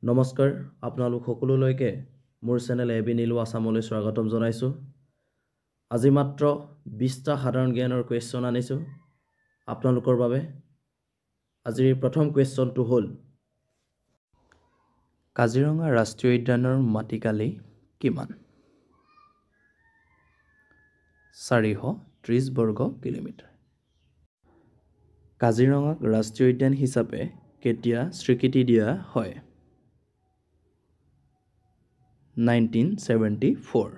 নমস্কাৰ আপোনালোক সকলোলৈকে মোৰ চেনেল এবি নীলু আছামলৈ স্বাগতম জনাইছোঁ। আজি মাত্ৰ 20টা সাধাৰণ জ্ঞানৰ কুৱেশ্যন আনিছোঁ আপোনালোকৰ বাবে। আজিৰ প্ৰথম কুৱেশ্যনটো হ'ল কাজিৰঙা ৰাষ্ট্ৰীয় উদ্যানৰ মাটিকালি কিমান? 430 বৰ্গ কিলোমিটাৰ। কাজিৰঙাক ৰাষ্ট্ৰীয় উদ্যান হিচাপে কেতিয়া স্বীকৃতি দিয়া হয়? 1974।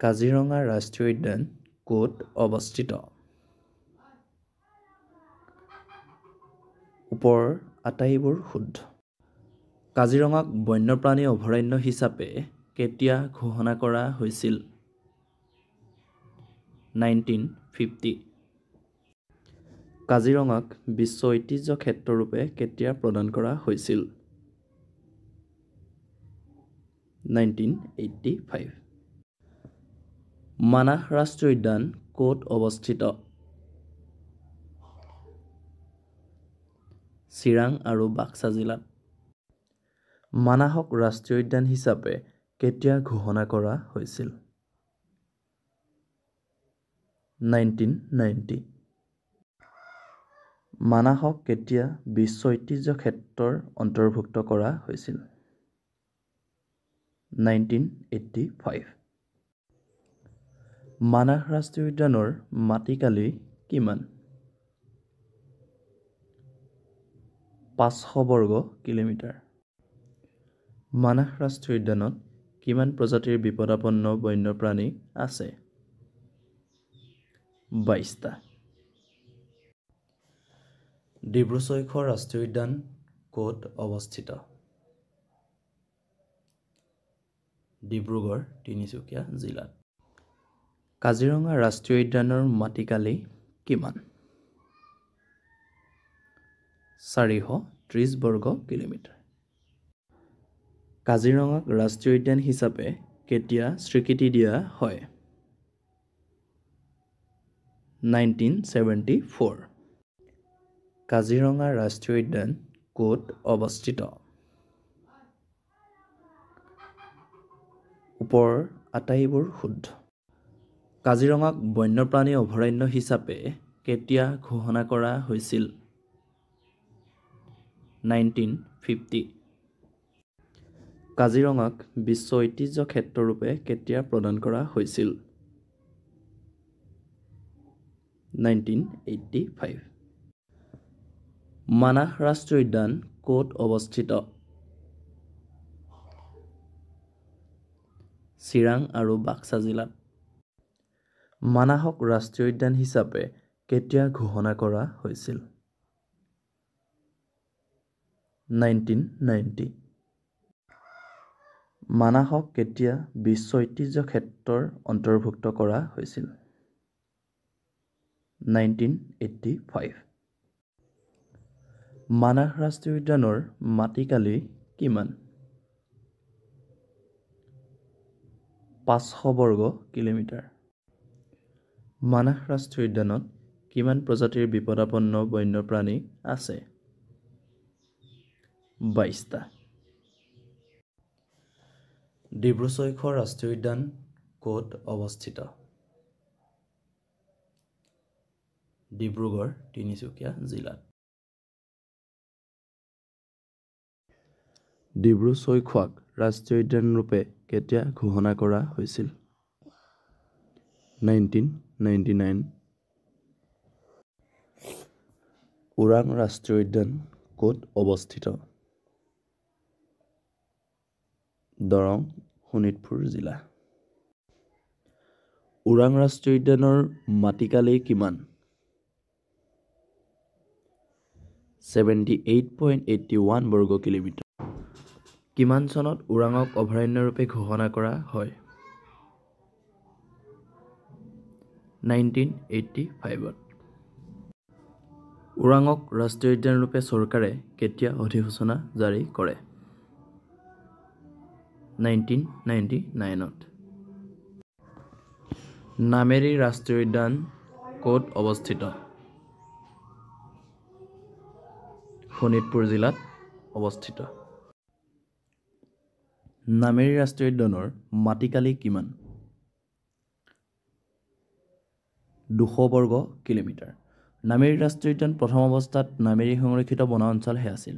কাজিৰঙা ৰাষ্ট্ৰীয় উদ্যান ক'ত অৱস্থিত? ওপৰৰ আটাইবোৰ শুদ্ধ। কাজিৰঙাক বন্যপ্ৰাণী অভয়াৰণ্য হিচাপে কেতিয়া ঘোষণা কৰা হৈছিল? 1950। কাজিৰঙাক বিশ্ব ঐতিহ্য ক্ষেত্ৰৰূপে কেতিয়া প্ৰদান কৰা হৈছিল? 1985। মানাহ ৰাষ্ট্ৰীয় উদ্যান ক'ত অৱস্থিত? চিৰাং আৰু বাক্সা জিলাত। মানাহক ৰাষ্ট্ৰীয় উদ্যান হিচাপে কেতিয়া ঘোষণা কৰা হৈছিল? 1990। মানাহক কেতিয়া বিশ্ব ঐতিহ্য ক্ষেত্ৰৰ অন্তৰ্ভুক্ত কৰা হৈছিল? 1985। মানাহ ৰাষ্ট্ৰীয় উদ্যানৰ মাটিকালি কিমান? 500 বৰ্গ কিলোমিটাৰ। মানাহ ৰাষ্ট্ৰীয় উদ্যানত কিমান প্ৰজাতিৰ বিপদাপন্ন বন্যপ্ৰাণী আছে? 22টা। ডিব্ৰু-ছৈখোৱা ৰাষ্ট্ৰীয় উদ্যান ক'ত অৱস্থিত? ডিব্ৰুগড়, তিনিচুকীয়া জিলাত। কাজিৰঙা ৰাষ্ট্ৰীয় উদ্যানৰ মাটিকালি কিমান? 430 বৰ্গ কিলোমিটাৰ। কাজিৰঙাক ৰাষ্ট্ৰীয় উদ্যান হিচাপে কেতিয়া স্বীকৃতি দিয়া হয়? 1974। কাজিৰঙা ৰাষ্ট্ৰীয় উদ্যান ক'ত অৱস্থিত? ওপৰৰ আটাইবোৰ শুদ্ধ। কাজিৰঙাক বন্যপ্ৰাণী অভয়াৰণ্য হিচাপে কেতিয়া ঘোষণা কৰা হৈছিল? 1950। কাজিৰঙাক বিশ্ব ঐতিহ্য ক্ষেত্ৰৰূপে কেতিয়া প্ৰদান কৰা হৈছিল? 1985। মানাহ ৰাষ্ট্ৰীয় উদ্যান ক'ত অৱস্থিত? চিৰাং আৰু বাক্সা জিলাত। মানাহক ৰাষ্ট্ৰীয় উদ্যান হিচাপে কেতিয়া ঘোষণা কৰা হৈছিল? 1990। মানাহক কেতিয়া বিশ্ব ঐতিহ্য ক্ষেত্ৰৰ অন্তৰ্ভুক্ত কৰা হৈছিল? 1985। মানাহ ৰাষ্ট্ৰীয় উদ্যানৰ মাটিকালি কিমান? 500 বৰ্গ কিলোমিটাৰ। মানাহ ৰাষ্ট্ৰীয় উদ্যানত কিমান প্ৰজাতিৰ বিপদাপন্ন বন্যপ্ৰাণী আছে? 22টা। ডিব্ৰু-ছৈখোৱা ৰাষ্ট্ৰীয় উদ্যান ক'ত অৱস্থিত? ডিব্ৰুগড়, তিনিচুকীয়া জিলাত। ডিব্ৰু-ছৈখোৱাক ৰাষ্ট্ৰীয় উদ্যানৰূপে কেতিয়া ঘোষণা কৰা হৈছিল? 1999। ওৰাং ৰাষ্ট্ৰীয় উদ্যান ক'ত অৱস্থিত? দৰং, শোণিতপুৰ জিলা। ওৰাং ৰাষ্ট্ৰীয় উদ্যানৰ মাটিকালি কিমান? 78.81 বৰ্গ কিলোমিটাৰ। কিমান চনত ওৰাঙক অভয়াৰণ্যৰূপে ঘোষণা কৰা হয়? 1985ত। ওৰাঙক ৰাষ্ট্ৰীয় উদ্যানৰূপে চৰকাৰে কেতিয়া অধিসূচনা জাৰি কৰে? 1999ত। নামেৰী ৰাষ্ট্ৰীয় উদ্যান ক'ত অৱস্থিত? শোণিতপুৰ জিলাত অৱস্থিত। নামেৰি ৰাষ্ট্ৰীয় উদ্যানৰ মাটিকালি কিমান? 200 বৰ্গ কিলোমিটাৰ। নামেৰি ৰাষ্ট্ৰীয় উদ্যান প্ৰথম অৱস্থাত নামেৰি সংৰক্ষিত বনাঞ্চলহে আছিল।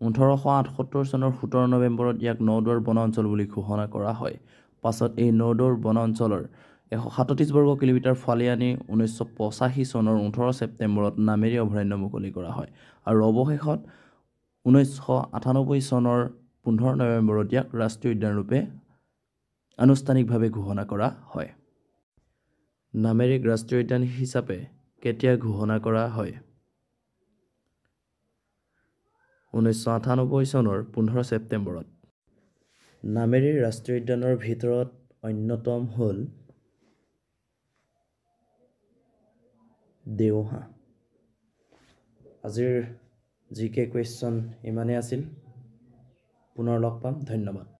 1878 চনৰ 17 নৱেম্বৰত ইয়াক নওদুৱাৰ বনাঞ্চল বুলি ঘোষণা কৰা হয়। পাছত এই নওদুৱাৰ বনাঞ্চলৰ 137 বৰ্গ কিলোমিটাৰ ফালি আনি 1985 চনৰ 18 ছেপ্টেম্বৰত নামেৰি অভয়াৰণ্য মুকলি কৰা হয় আৰু অৱশেষত 1998 চনৰ 15 নৱেম্বৰত ইয়াক ৰাষ্ট্ৰীয় উদ্যান ৰূপে আনুষ্ঠানিকভাৱে ঘোষণা কৰা হয়। নামেৰিক ৰাষ্ট্ৰীয় উদ্যান হিচাপে কেতিয়া ঘোষণা কৰা হয়? 1998 চনৰ 15 ছেপ্টেম্বৰত। নামেৰি ৰাষ্ট্ৰীয় উদ্যানৰ ভিতৰত অন্যতম হ'ল দেওহাঁহ। আজিৰ জিকে কুৱেশ্যন ইমানেই আছিল। পুনৰ লগ পাম। ধন্যবাদ।